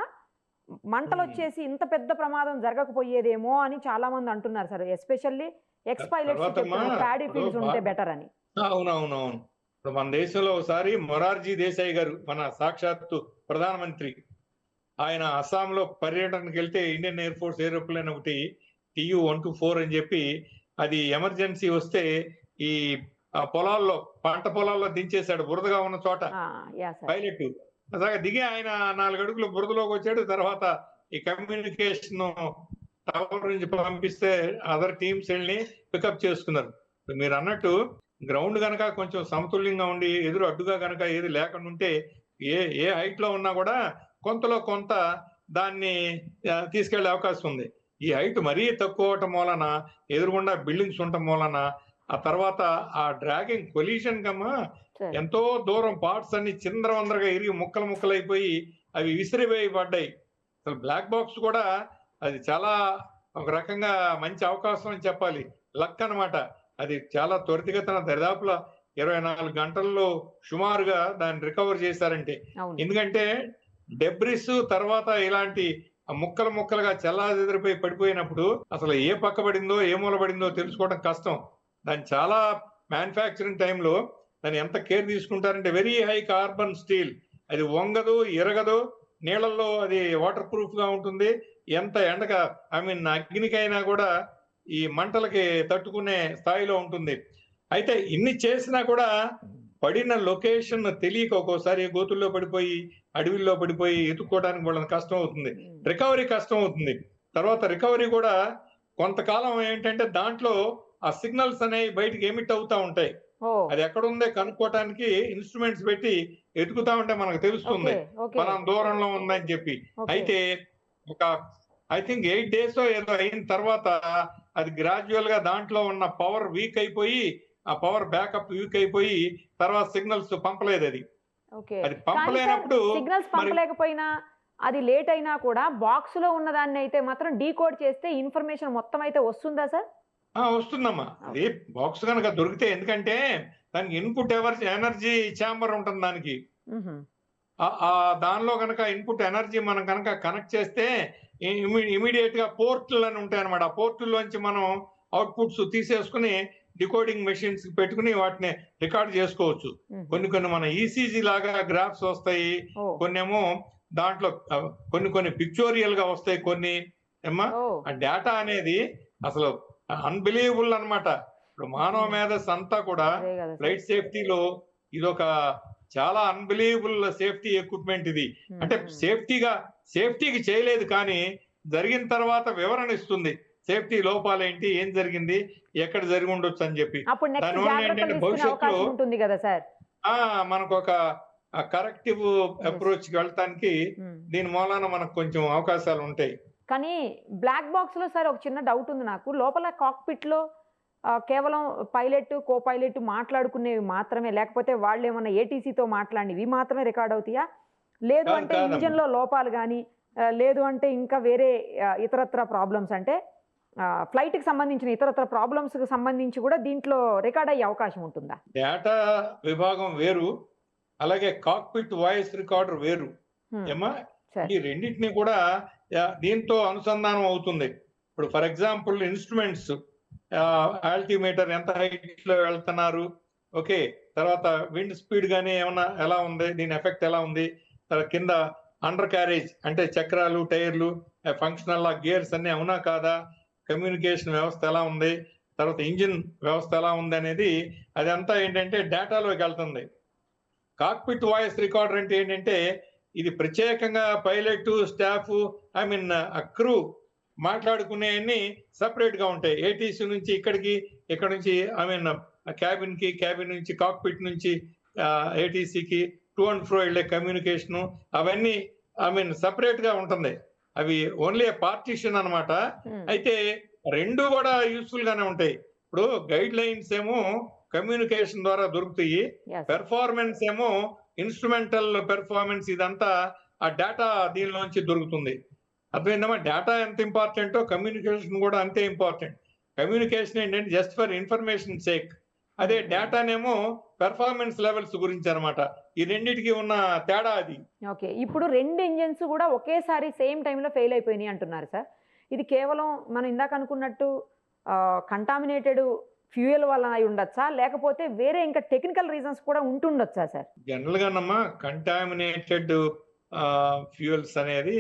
Speaker 2: మంటలు వచ్చేసి ఇంత పెద్ద ప్రమాదం జరగకపోయేదేమో అని చాలా మంది అంటున్నారు sir. Especially X pilots paddy fields ఉంటే బెటర్ అని.
Speaker 3: అవునవునవును. ఇప్పుడు మన దేశంలో ఒకసారి మొరార్జీ దేశాయ్ గారు, మన సాక్షాత్తు ప్రధానమంత్రి, ఆయన అస్సాంలో పర్యటనకు వెళ్తే ఇండియన్ ఎయిర్ ఫోర్స్ ఏరోప్లేన్ ఒకటి TU-124 అని చెప్పి అది ఎమర్జెన్సీ వస్తే ఈ పొలాల్లో పంట పొలాల్లో దించేశాడు, బురదగా ఉన్న చోట. పైలట్ అలాగే దిగి ఆయన 4 అడుగులు బురదలోకి వచ్చాడు. తర్వాత ఈ కమ్యూనికేషన్ టవర్ నుంచి పంపిస్తే అదర్ టీమ్స్ వెళ్ళి పికప్ చేసుకున్నారు. మీరు అన్నట్టు గ్రౌండ్ కనుక కొంచెం సమతుల్యంగా ఉండి ఎదురు అడ్డుగా కనుక ఏది లేకుండా ఉంటే ఏ హైట్ లో ఉన్నా కూడా కొంతలో కొంత దాన్ని తీసుకెళ్లే అవకాశం ఉంది. ఈ హైట్ మరీ తక్కువ అవటం మూలన, ఎదురుగుండా బిల్డింగ్స్ ఉండటం మూలన, ఆ తర్వాత ఆ డ్రాగింగ్ కొలిషన్ కమ్మా ఎంతో దూరం పార్ట్స్ అన్ని చిందరవందరగా ఇరిగి ముక్కలు అయిపోయి అవి విసిరివేయబడ్డాయి. అసలు బ్లాక్ బాక్స్ కూడా అది చాలా ఒక రకంగా మంచి అవకాశం అని చెప్పాలి, లక్ అన్నమాట. అది చాలా త్వరితగతిన దరిదాపుల 24 గంటల్లో సుమారుగా దాన్ని రికవర్ చేశారంటే. ఎందుకంటే డెబ్రిస్ తర్వాత ఇలాంటి ముక్కలుగా చెల్లాచెదిరిపోయి పడిపోయినప్పుడు అసలు ఏ పక్క పడిందో ఏ మూల పడిందో తెలుసుకోవడం కష్టం. దాన్ని చాలా మ్యానుఫ్యాక్చరింగ్ టైంలో దాన్ని ఎంత కేర్ తీసుకుంటారంటే వెరీ హై కార్బన్ స్టీల్, అది వంగదు, ఎరగదు, నీళ్ళల్లో అది వాటర్ ప్రూఫ్ గా ఉంటుంది. ఎంత ఎండక అగ్నికైనా కూడా ఈ మంటలకి తట్టుకునే స్థాయిలో ఉంటుంది. అయితే ఇన్ని చేసినా కూడా పడిన లొకేషన్ తెలియక ఒక్కోసారి గోతుల్లో పడిపోయి అడవిల్లో పడిపోయి ఎత్తుక్కోవడానికి వాళ్ళని కష్టం అవుతుంది, రికవరీ కష్టం అవుతుంది. తర్వాత రికవరీ కూడా కొంతకాలం ఏంటంటే దాంట్లో ఆ సిగ్నల్స్ అనేవి బయటికి ఎమిట్ అవుతా ఉంటాయి. అది ఎక్కడ ఉందే కనుక్కోవటానికి ఇన్స్ట్రుమెంట్స్ పెట్టి ఎతుకుతా ఉంటే మనకు తెలుస్తుంది మనం దూరంలో ఉందని చెప్పి. అయితే ఒక ఐ థింక్ 8 days ఏదో అయిన తర్వాత అది గ్రాడ్యువల్ గా దాంట్లో ఉన్న పవర్ వీక్ అయిపోయి, ఆ పవర్ బ్యాకప్ వీక్ అయిపోయి తర్వాత సిగ్నల్స్ పంపలేదు. అది పంపలేనప్పుడు
Speaker 2: సిగ్నల్స్ పంపలేకపోయినా అది లేట్ అయినా కూడా బాక్స్ లో ఉన్న దాన్ని అయితే మాత్రం డీకోడ్ చేస్తే ఇన్ఫర్మేషన్ మొత్తం అయితే వస్తుందా సార్?
Speaker 3: వస్తుందమ్మా. అది బాక్స్ కనుక దొరికితే, ఎందుకంటే దానికి ఇన్పుట్ ఎనర్జీ ఛాంబర్ ఉంటుంది దానికి. దానిలో కనుక ఇన్పుట్ ఎనర్జీ మనం కనుక కనెక్ట్ చేస్తే ఇమీడియట్ గా పోర్టులు అని ఉంటాయి అనమాట. ఆ పోర్టుల్లోంచి మనం అవుట్పుట్స్ తీసేసుకుని డికోడింగ్ మెషిన్స్ పెట్టుకుని వాటిని రికార్డ్ చేసుకోవచ్చు. కొన్ని మన ఈసీజీ లాగా గ్రాఫ్స్ వస్తాయి, కొన్నేమో దాంట్లో కొన్ని పిక్చోరియల్ గా వస్తాయి కొన్ని. ఏమ్మా ఆ డేటా అనేది అసలు అన్బిలీవబుల్ అన్నమాట. ఇప్పుడు మానవ మేధస్ అంతా కూడా ఫ్లైట్ సేఫ్టీలో ఇదొక చాలా అన్బిలీవబుల్ సేఫ్టీ ఎక్విప్మెంట్ ఇది. అంటే సేఫ్టీకి చేయలేదు, కానీ జరిగిన తర్వాత వివరణ ఇస్తుంది. సేఫ్టీ లోపాలేంటి, ఏం జరిగింది, ఎక్కడ జరిగి ఉండొచ్చు అని చెప్పి. దానివల్ల ఏంటంటే భవిష్యత్తులో మనకు ఒక కరెక్టివ్ అప్రోచ్ కి వెళ్ళటానికి దీని మూలాన మనకు కొంచెం అవకాశాలు ఉంటాయి.
Speaker 2: కానీ బ్లాక్ బాక్స్ లో సార్ ఒక చిన్న డౌట్ ఉంది నాకు. లోపల కాక్పిట్ లో కేవలం పైలట్ కో పైలట్ మాట్లాడుకునేవి మాత్రమే, లేకపోతే వాళ్ళు ఏమన్నా ఏటీసీతో మాట్లాడినవి మాత్రమే రికార్డ్ అవుతాయా? లేదు అంటే ఇంజన్ లో లోపాలు కానీ, లేదు అంటే ఇంకా వేరే ఇతరత్ర ప్రాబ్లమ్స్, అంటే ఫ్లైట్ కి సంబంధించిన ఇతరత్ర ప్రాబ్లమ్స్ కి సంబంధించి కూడా దీంట్లో రికార్డ్ అయ్యే అవకాశం ఉంటుందా?
Speaker 3: డేటా విభాగం వేరు, అలాగే కాక్పిట్ వాయిస్ రికార్డర్ వేరు. ఏమా ఈ రెండింటిని కూడా దీంతో అనుసంధానం అవుతుంది. ఇప్పుడు ఫర్ ఎగ్జాంపుల్ ఇన్స్ట్రుమెంట్స్, ఆల్టిమీటర్ ఎంత హైట్ లో వెళ్తున్నారు, ఓకే, తర్వాత విండ్ స్పీడ్ గానీ ఏమన్నా ఎలా ఉంది, దీని ఎఫెక్ట్ ఎలా ఉంది, తర్వాత కింద అండర్ క్యారేజ్ అంటే చక్రాలు టైర్లు ఫంక్షనల్ గేర్స్ అన్ని అవునా కాదా, కమ్యూనికేషన్ వ్యవస్థ ఎలా ఉంది, తర్వాత ఇంజిన్ వ్యవస్థ ఎలా ఉంది అనేది అదంతా ఏంటంటే డేటాలోకి వెళ్తుంది. కాక్పిట్ వాయిస్ రికార్డర్ అంటే ఏంటంటే ఇది ప్రత్యేకంగా పైలట్ స్టాఫ్ క్రూ మాట్లాడుకునేవన్నీ సపరేట్ గా ఉంటాయి. ఏటీసీ నుంచి ఇక్కడికి, ఇక్కడ నుంచి క్యాబిన్ నుంచి కాక్పిట్ నుంచి ఏటీసీకి టు అండ్ ఫ్రో వెళ్ళే కమ్యూనికేషన్ అవన్నీ సపరేట్ గా ఉంటుంది. అవి ఓన్లీ పార్టిషన్ అన్నమాట. అయితే రెండు కూడా యూస్ఫుల్ గానే ఉంటాయి. ఇప్పుడు గైడ్ లైన్స్ ఏమో కమ్యూనికేషన్ ద్వారా దొరుకుతాయి, పెర్ఫార్మెన్స్ ఏమో ఇన్స్ట్రుమెంటల్ పెర్ఫార్మెన్స్ ఇదంతా ఆ డేటా దీనిలోంచి దొరుకుతుంది. అర్థమైందమ్మా? డేటా ఎంత ఇంపార్టెంటో కమ్యూనికేషన్ కూడా అంతే ఇంపార్టెంట్. కమ్యూనికేషన్ ఏంటంటే జస్ట్ ఫర్ ఇన్ఫర్మేషన్ సేక్, అదే డేటానేమో పెర్ఫార్మెన్స్ లెవెల్స్ గురించి అనమాట. ఈ రెండింటికి ఉన్న తేడా అది.
Speaker 2: ఓకే, ఇప్పుడు రెండు ఇంజిన్స్ కూడా ఒకేసారి సేమ్ టైంలో ఫెయిల్ అయిపోయినాయి అంటున్నారు సార్. ఇది కేవలం మనం ఇందాక అనుకున్నట్టు కంటామినేటెడ్ ఫ్యూయల్ వల్ల అయి ఉండొచ్చా, లేకపోతే వేరే ఇంకా టెక్నికల్ రీజన్స్ కూడా ఉంటుండొచ్చా సార్?
Speaker 3: జనరల్ గానమ్మా కంటామినేటెడ్ ఫ్యూయల్స్ అనేది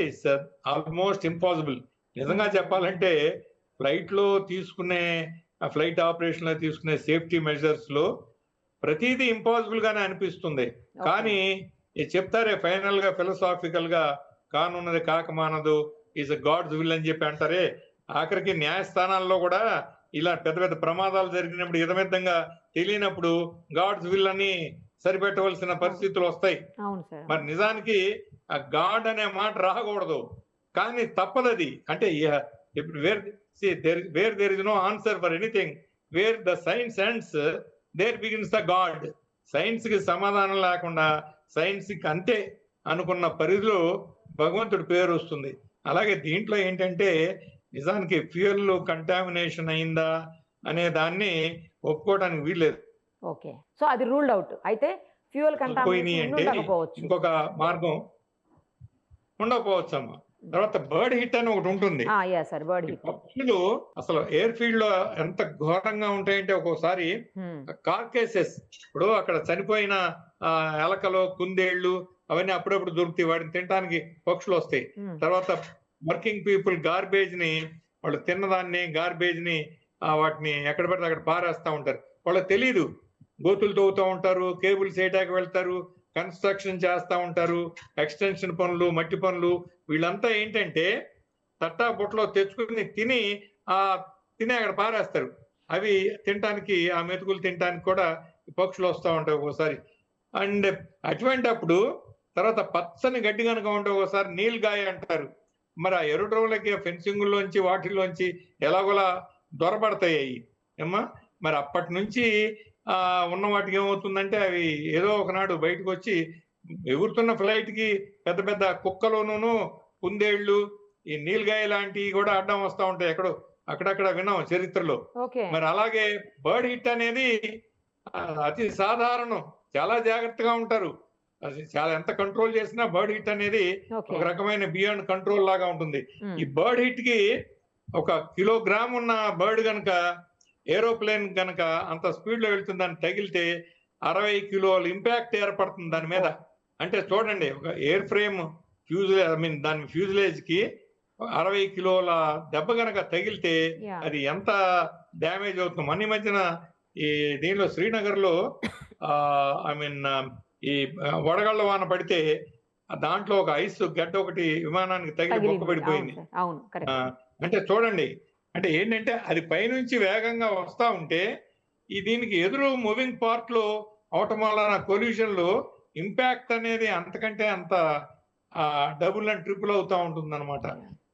Speaker 3: ఆల్మోస్ట్ ఇంపాసిబుల్. నిజంగా చెప్పాలంటే ఫ్లైట్ లో తీసుకునే ఫ్లైట్ ఆపరేషన్ లో తీసుకునే సేఫ్టీ మెజర్స్ లో ప్రతిదీ ఇంపాసిబుల్ గానే అనిపిస్తుంది. కానీ చెప్తారే ఫైనల్ గా ఫిలసాఫికల్ గా కానున్నది కాకమానదు, ఈజ్ గాడ్స్ విల్ అని చెప్పి అంటారే. ఆఖరికి న్యాయస్థానాల్లో కూడా ఇలా పెద్ద పెద్ద ప్రమాదాలు జరిగినప్పుడు ఇదమిద్దంగా తెలియనప్పుడు గాడ్స్ విల్ అని సరిపెట్టవలసిన పరిస్థితులు వస్తాయి. మరి నిజానికి ఆ గాడ్ అనే మాట రాకూడదు, కానీ తప్పదది. అంటే ఇప్పుడు where there is no answer for anything, where the science ends there begins the god. Science కి సమాధానం లేకుండా సైన్స్ కి అంతే అనుకున్న పరిధిలో భగవంతుడి పేరు వస్తుంది. అలాగే దీంట్లో ఏంటంటే నిజానికి ఫ్యూయల్ కంటామినేషన్ అయిందా అనే దాన్ని ఒప్పుకోవడానికి వీల్లేదు.
Speaker 2: ఓకే, సో అది రూల్డ్ అవుట్. అయితే ఫ్యూయల్ కంటామినేషన్ ఉండకపోవచ్చు,
Speaker 3: ఇంకొక మార్గం ఉండకపోవచ్చు అమ్మా. తర్వాత బర్డ్ హిట్ అని ఒకటి ఉంటుంది. పక్షులు అసలు ఎయిర్ ఫీల్డ్ లో ఎంత ఘోరంగా ఉంటాయంటే ఒక్కోసారి కార్కేసెస్, ఇప్పుడు అక్కడ చనిపోయిన ఎలకలు కుందేళ్లు అవన్నీ అప్పుడప్పుడు దొరుకుతాయి, వాటిని తినడానికి పక్షులు వస్తాయి. తర్వాత వర్కింగ్ పీపుల్ గార్బేజ్ ని, వాళ్ళు తిన్నదాన్ని గార్బేజ్ ని వాటిని ఎక్కడ పడితే అక్కడ పారేస్తా ఉంటారు. వాళ్ళకి తెలీదు, గోతులు తవ్వుతూ ఉంటారు, కేబుల్స్ ఏటాకి వెళ్తారు, కన్స్ట్రక్షన్ చేస్తూ ఉంటారు, ఎక్స్టెన్షన్ పనులు, మట్టి పనులు. వీళ్ళంతా ఏంటంటే తట్టా బుట్టలో తెచ్చుకుని తిని అక్కడ పారేస్తారు. అవి తినటానికి, ఆ మెతుకులు తినటానికి కూడా పక్షులు వస్తూ ఉంటాయి ఒక్కోసారి. అండ్ అటువంటి అప్పుడు తర్వాత పచ్చని గడ్డి కనుక ఉంటే ఒకసారి నీల్గాయ అంటారు. మరి ఆ ఎరుడ్రోలకి ఫెన్సింగుల్లోంచి వాటిల్లోంచి ఎలాగోలా దొరబడతాయి ఏమ్మా. మరి అప్పటి నుంచి ఉన్న వాటికి ఏమవుతుందంటే అవి ఏదో ఒకనాడు బయటకు వచ్చి ఎగురుతున్న ఫ్లైట్ కి పెద్ద పెద్ద కుక్కలోనూ కుందేళ్లు, ఈ నీల్గాయ లాంటివి కూడా అడ్డం వస్తూ ఉంటాయి. అక్కడక్కడ విన్నాం చరిత్రలో. మరి అలాగే బర్డ్ హిట్ అనేది అతి సాధారణం, చాలా జాగ్రత్తగా ఉంటారు. అది చాలా ఎంత కంట్రోల్ చేసినా బర్డ్ హిట్ అనేది
Speaker 2: ఓకే.
Speaker 3: ఒక రకమైన బియాండ్ కంట్రోల్ లాగా ఉంటుంది. ఈ బర్డ్ హిట్ కి 1 కిలోగ్రామ్ ఉన్న బర్డ్ గనక ఏరోప్లేన్ గనక అంత స్పీడ్ లో వెళ్తుందని తగిలితే 60 కిలోల ఇంపాక్ట్ ఏర్పడుతుంది దాని మీద. అంటే చూడండి, ఒక ఎయిర్ ఫ్రేమ్ ఫ్యూజిలేజ్ దాని ఫ్యూజిలేజ్ కి 60 కిలోల దెబ్బ గనక తగిలితే
Speaker 2: యా.
Speaker 3: అది ఎంత డ్యామేజ్ అవుతుంది. మొన్న ఈ మధ్యన ఈ దీనిలో శ్రీనగర్ లో ఈ వడగళ్ల వాన పడితే దాంట్లో ఒక ఐస్ గడ్డ ఒకటి విమానానికి తగిలి బొక్క
Speaker 2: తగిలింది. అవును
Speaker 3: పడిపోయింది.
Speaker 2: సార్, అవును,
Speaker 3: ఆ,
Speaker 2: కరెక్ట్.
Speaker 3: అంటే చూడండి, అంటే ఏంటంటే అది పైనుంచి వేగంగా వస్తా ఉంటే ఈ దీనికి ఎదురు మూవింగ్ పార్ట్ లో అవటం వలన కొల్యూషన్ లో ఇంపాక్ట్ అనేది అంతకంటే అంత డబుల్ అండ్ ట్రిపుల్ అవుతా ఉంటుంది అనమాట.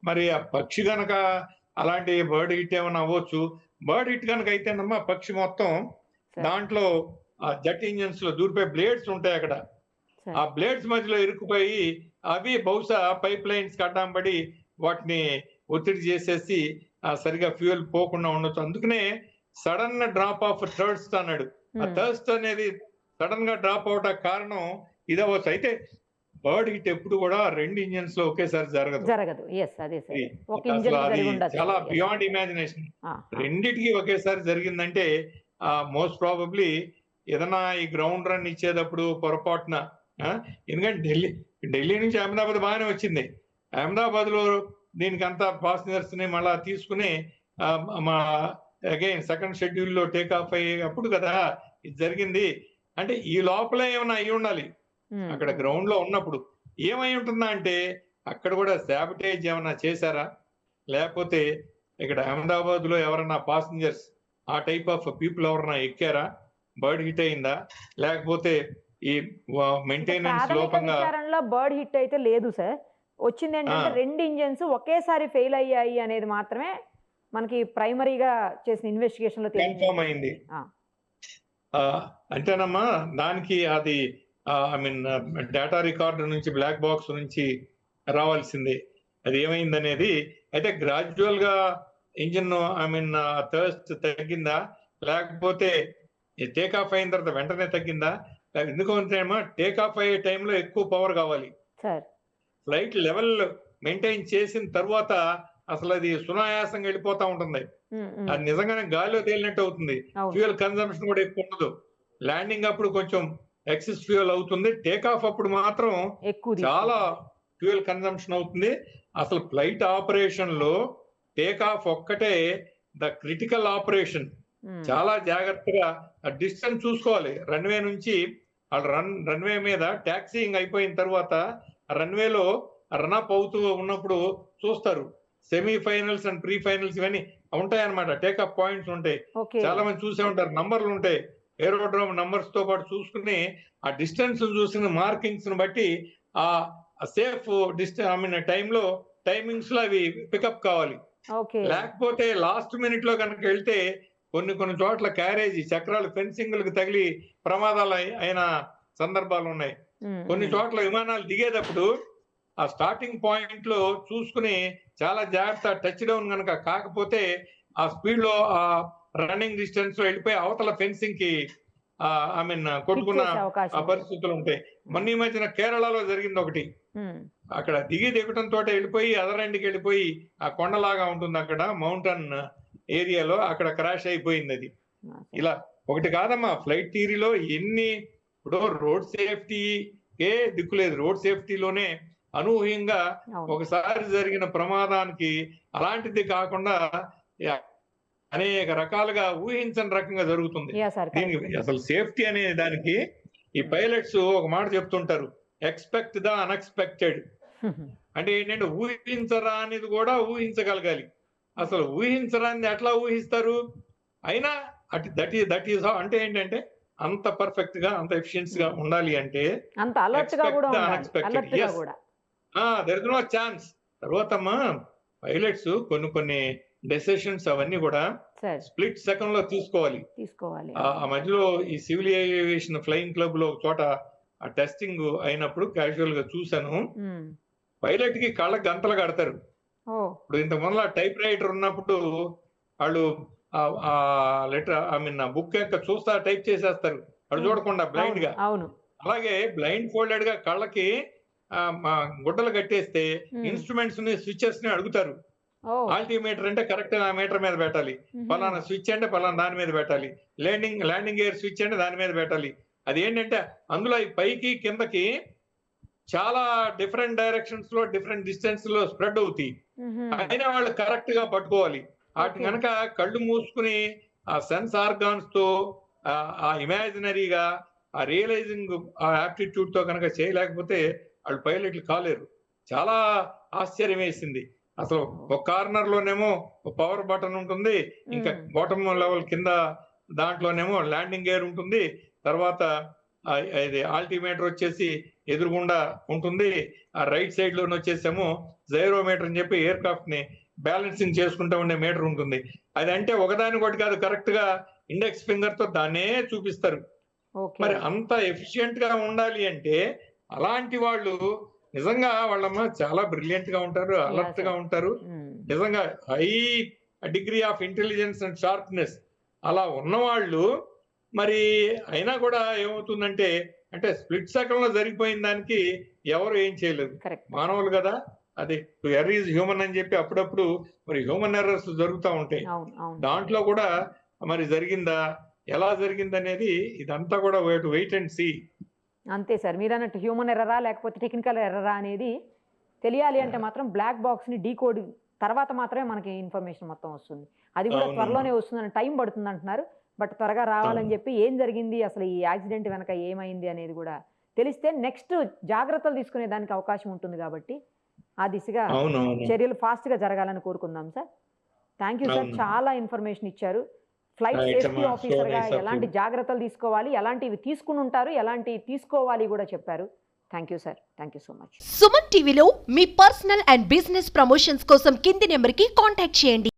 Speaker 3: మరి ఆ పక్షి గనక అలాంటి బర్డ్ హిట్ ఏమైనా అవ్వచ్చు. బర్డ్ హిట్ కనుక అయితేనమ్మా పక్షి మొత్తం
Speaker 2: సార్,
Speaker 3: దాంట్లో ఆ జెట్ ఇంజిన్స్ లో దూరిపోయి బ్లేడ్స్ ఉంటాయి అక్కడ.
Speaker 2: సార్.
Speaker 3: ఆ బ్లేడ్స్ మధ్యలో ఇరుక్కుపోయి అవి బహుశా పైప్ లైన్స్ కడ్డాం పడి వాటిని ఒత్తిడి చేసేసి సరిగా ఫ్యూయల్ పోకుండా ఉండొచ్చు. అందుకనే సడన్ డ్రాప్ ఆఫ్ థర్స్ట్ అన్నాడు. ఆ థర్స్ట్ అనేది సడన్ గా డ్రాప్ అవటానికి కారణం ఇది అవ్వచ్చు. అయితే బర్డ్ హిట్ ఎప్పుడు కూడా 2 ఇంజిన్స్ లో ఒకేసారి జరగదు.
Speaker 2: జరగదు. ఎస్, అదే సార్.
Speaker 3: అది
Speaker 2: ఒక
Speaker 3: అసలు
Speaker 2: ఇంజిన్
Speaker 3: అది
Speaker 2: జరిగి ఉండొచ్చు.
Speaker 3: చాలా
Speaker 2: Yes.
Speaker 3: Beyond imagination.
Speaker 2: ఆ,
Speaker 3: రెండిటికి ఒకేసారి జరిగిందంటే మోస్ట్ ప్రాబబ్లీ ఏదైనా ఈ గ్రౌండ్ రన్ ఇచ్చేటప్పుడు పొరపాటున ఎందుకంటే ఢిల్లీ నుంచి అహ్మదాబాద్ బాగానే వచ్చింది. అహ్మదాబాద్ లో దీనికి అంతా పాసింజర్స్ ని మళ్ళా తీసుకుని మా అగైన్ సెకండ్ షెడ్యూల్ లో టేక్ ఆఫ్ అయ్యేటప్పుడు కదా ఇది జరిగింది. అంటే ఈ లోపల ఏమైనా అయి ఉండాలి. అక్కడ గ్రౌండ్ లో ఉన్నప్పుడు ఏమై ఉంటుందా అంటే అక్కడ కూడా శాబిటేజ్ ఏమైనా చేశారా, లేకపోతే ఇక్కడ అహ్మదాబాద్ లో ఎవరన్నా పాసింజర్స్ ఆ టైప్ ఆఫ్ పీపుల్ ఎవరన్నా ఎక్కారా, బర్డ్ హిట్ అయిందా, లేకపోతే ఈ మెయింటెనెన్స్
Speaker 2: ప్రాథమిక
Speaker 3: లోపంగా
Speaker 2: విచారణలో బర్డ్ హిట్ అయితే లేదు సార్. వచ్చింది ఏంటంటే 2 ఇంజిన్స్ ఒకేసారి ఫెయిల్ అయ్యాయి అనేది మాత్రమే మనకి ప్రైమరీగా చేసిన ఇన్వెస్టిగేషన్ లో
Speaker 3: కన్ఫర్మ్ అయింది. అంతేనమ్మా, దానికి అది డేటా రికార్డు నుంచి బ్లాక్ బాక్స్ నుంచి రావాల్సింది. అది ఏమైందనేది అయితే గ్రాడ్యువల్ గా ఇంజిన్ థర్స్ట్ తగ్గిందా, లేకపోతే టేక్ ఆఫ్ అయిన తర్వాత వెంటనే తగ్గిందా? ఎందుకంటే టేక్ ఆఫ్ అయ్యే టైంలో ఎక్కువ పవర్ కావాలి.
Speaker 2: సార్,
Speaker 3: ఫ్లైట్ లెవెల్ మెయింటైన్ చేసిన తర్వాత అసలు అది సునాయాసంగా వెళ్ళిపోతా ఉంటుంది. అది నిజంగానే గాలిలో తేలినట్టు అవుతుంది. ఫ్యూయల్ కన్సంప్షన్ కూడా ఎక్కువ ఉండదు. ల్యాండింగ్ అప్పుడు కొంచెం ఎక్సెస్ ఫ్యూయల్ అవుతుంది. టేక్ ఆఫ్ అప్పుడు మాత్రం చాలా ఫ్యూయల్ కన్సంప్షన్ అవుతుంది. అసలు ఫ్లైట్ ఆపరేషన్ లో టేక్ ఆఫ్ ఒక్కటే ద క్రిటికల్ ఆపరేషన్. చాలా జాగ్రత్తగా డిస్టెన్స్ చూసుకోవాలి. రన్వే నుంచి రన్వే మీద టాక్సీయింగ్ అయిపోయిన తర్వాత రన్వేలో రన్అప్ అవుతూ ఉన్నప్పుడు చూస్తారు. సెమీఫైనల్స్ అండ్ ప్రీ ఫైనల్స్ ఇవన్నీ ఉంటాయన్నమాట. టేకప్ పాయింట్స్ ఉంటాయి. చాలా మంది చూసే ఉంటారు. నంబర్లు ఉంటాయి. ఏరోడ్రోమ్ నంబర్స్ తో పాటు చూసుకుని ఆ డిస్టెన్స్ చూసిన మార్కింగ్స్ ని బట్టి ఆ సేఫ్ టైంలో టైమింగ్స్ లో అవి పికప్ కావాలి. లేకపోతే లాస్ట్ మినిట్ లో కనుక వెళ్తే కొన్ని చోట్ల క్యారేజీ చక్రాలు ఫెన్సింగ్లకు తగిలి ప్రమాదాలు అయిన సందర్భాలు ఉన్నాయి. కొన్ని చోట్ల విమానాలు దిగేటప్పుడు ఆ స్టార్టింగ్ పాయింట్ లో చూసుకుని చాలా జాగ్రత్త టచ్ డౌన్ కనుక కాకపోతే ఆ స్పీడ్ లో ఆ రన్నింగ్ డిస్టెన్స్ లో వెళ్ళిపోయి అవతల ఫెన్సింగ్ కి కొట్టుకున్న ఆ పరిస్థితులు ఉంటాయి. మొన్న ఈ మధ్యన కేరళలో జరిగింది ఒకటి. అక్కడ దిగటం తోట వెళ్ళిపోయి అదరండికి వెళ్ళిపోయి ఆ కొండలాగా ఉంటుంది అక్కడ మౌంటైన్ ఏరియాలో, అక్కడ క్రాష్ అయిపోయింది అది. ఇలా ఒకటి కాదమ్మా, ఫ్లైట్ థియరీలో ఎన్ని ఇప్పుడు రోడ్ సేఫ్టీకే దిక్కులేదు. రోడ్ సేఫ్టీలోనే అనూహ్యంగా ఒకసారి జరిగిన ప్రమాదానికి అలాంటిది కాకుండా అనేక రకాలుగా ఊహించని రకంగా జరుగుతుంది. దీనికి అసలు సేఫ్టీ అనే దానికి ఈ పైలట్స్ ఒక మాట చెప్తుంటారు, ఎక్స్పెక్ట్ ద అన్ఎక్స్పెక్టెడ్. అంటే ఏంటంటే ఊహించరా అనేది కూడా ఊహించగలగాలి. అసలు ఊహించరాని ఎట్లా ఊహిస్తారు? అయినా దట్ ఈస్ అంటే ఏంటంటే అంత పర్ఫెక్ట్ గా అంత ఎఫిషియన్స్ గా ఉండాలి అంటే దేర్ ఇస్ నో ఛాన్స్. తర్వాత పైలట్స్ కొన్ని డెసిషన్స్ అవన్నీ కూడా స్ప్లిట్ సెకండ్ లో తీసుకోవాలి. ఆ మధ్యలో ఈ సివిల్ ఏవియేషన్ ఫ్లయింగ్ క్లబ్ లో ఒక చోట ఆ టెస్టింగ్ అయినప్పుడు క్యాజువల్ గా చూసాను. పైలట్ కి కళ్ళ గంతలు కడతారు. ఇప్పుడు ఇంత మొదల టైప్ రైటర్ ఉన్నప్పుడు వాళ్ళు లెటర్ బుక్ యొక్క చూస్తా టైప్ చేసేస్తారు. వాళ్ళు చూడకుండా బ్లైండ్ గా. అలాగే బ్లైండ్ ఫోల్డెడ్ గా కళ్ళకి గుడ్డలు కట్టేస్తే ఇన్స్ట్రుమెంట్స్ ని స్విచెస్ ని అడుగుతారు. ఆల్టిమీటర్ అంటే కరెక్ట్ ఆ మీటర్ మీద పెట్టాలి, పలానా స్విచ్ అంటే పలానా దాని మీద పెట్టాలి, ల్యాండింగ్ గేర్ స్విచ్ అంటే దాని మీద పెట్టాలి. అది ఏంటంటే అందులో ఈ పైకి కిందకి చాలా డిఫరెంట్ డైరెక్షన్స్ లో డిఫరెంట్ డిస్టెన్స్ లో స్ప్రెడ్ అవుతాయి. అయినా వాళ్ళు కరెక్ట్ గా పట్టుకోవాలి. వాటి కనుక కళ్ళు మూసుకుని ఆ సెన్స్ ఆర్గాన్స్ తో ఆ ఇమాజినరీగా ఆ రియలైజింగ్ ఆ యాప్టిట్యూడ్ తో కనుక చేయలేకపోతే వాళ్ళు పైలట్లు కాలేరు. చాలా ఆశ్చర్యం వేసింది. అసలు ఒక కార్నర్ లోనేమో పవర్ బటన్ ఉంటుంది, ఇంకా బాటమ్ లెవెల్ కింద దాంట్లోనేమో ల్యాండింగ్ గేర్ ఉంటుంది, తర్వాత ఇది ఆల్టిమీటర్ వచ్చేసి ఎదురుగుండా ఉంటుంది, ఆ రైట్ సైడ్ లోనే వచ్చేసేమో జైరోమీటర్ అని చెప్పి ఎయిర్ క్రాఫ్ట్ ని బ్యాలెన్సింగ్ చేసుకుంటూ ఉండే మీటర్ ఉంటుంది. అది అంటే ఒకదాని ఒకటి కాదు, కరెక్ట్ గా ఇండెక్స్ ఫింగర్ తో దాన్నే చూపిస్తారు. మరి అంత ఎఫిషియెంట్ గా ఉండాలి అంటే అలాంటి వాళ్ళు నిజంగా వాళ్ళమ్మ చాలా బ్రిలియంట్ గా ఉంటారు, అలర్ట్ గా ఉంటారు. నిజంగా high degree of intelligence and sharpness అలా ఉన్నవాళ్ళు మరి అయినా కూడా ఏమవుతుందంటే అంటే స్ప్లిట్ సెకండ్ లో జరిగిపోయిన దానికి ఎవరు ఏం చేయలేదు, మానవులు కదా, అది ఎర్ర ఈజ్ హ్యూమన్ అని చెప్పి అప్పుడప్పుడు మరి హ్యూమన్ ఎర్రర్స్ జరుగుతూ ఉంటాయి. దాంట్లో కూడా మరి జరిగిందా, ఎలా జరిగింది అనేది ఇదంతా కూడా వెయిట్ అండ్ సీ.
Speaker 2: అంతే సార్, మీరు అన్నట్టు హ్యూమన్ ఎర్రరా లేకపోతే టెక్నికల్ ఎర్రరా అనేది తెలియాలి అంటే మాత్రం బ్లాక్ బాక్స్ ని డీకోడ్ తర్వాత మాత్రమే మనకి ఇన్ఫర్మేషన్ మొత్తం వస్తుంది. అది కూడా త్వరలోనే వస్తుందని టైం పడుతుంది అంటున్నారు. బట్ త్వరగా రావాలని చెప్పి ఏం జరిగింది, అసలు ఈ యాక్సిడెంట్ వెనక ఏమైంది అనేది కూడా తెలిస్తే నెక్స్ట్ జాగ్రత్తలు తీసుకునే దానికి అవకాశం ఉంటుంది. కాబట్టి ఆ దిశగా చర్యలు ఫాస్ట్ గా జరగాలని కోరుకుందాం సార్. థ్యాంక్ యూ సార్, చాలా ఇన్ఫర్మేషన్ ఇచ్చారు. ఫ్లైట్ సేఫ్టీ ఆఫీసర్ గా ఎలాంటి జాగ్రత్తలు తీసుకోవాలి, ఎలాంటివి తీసుకుని ఉంటారు, ఎలాంటివి తీసుకోవాలి కూడా చెప్పారు. Thank you sir, thank you so much.
Speaker 4: Suman టీవీలో మీ పర్సనల్ అండ్ బిజినెస్ ప్రమోషన్స్ కోసం కింది నెంబర్కి కాంటాక్ట్ చేయండి.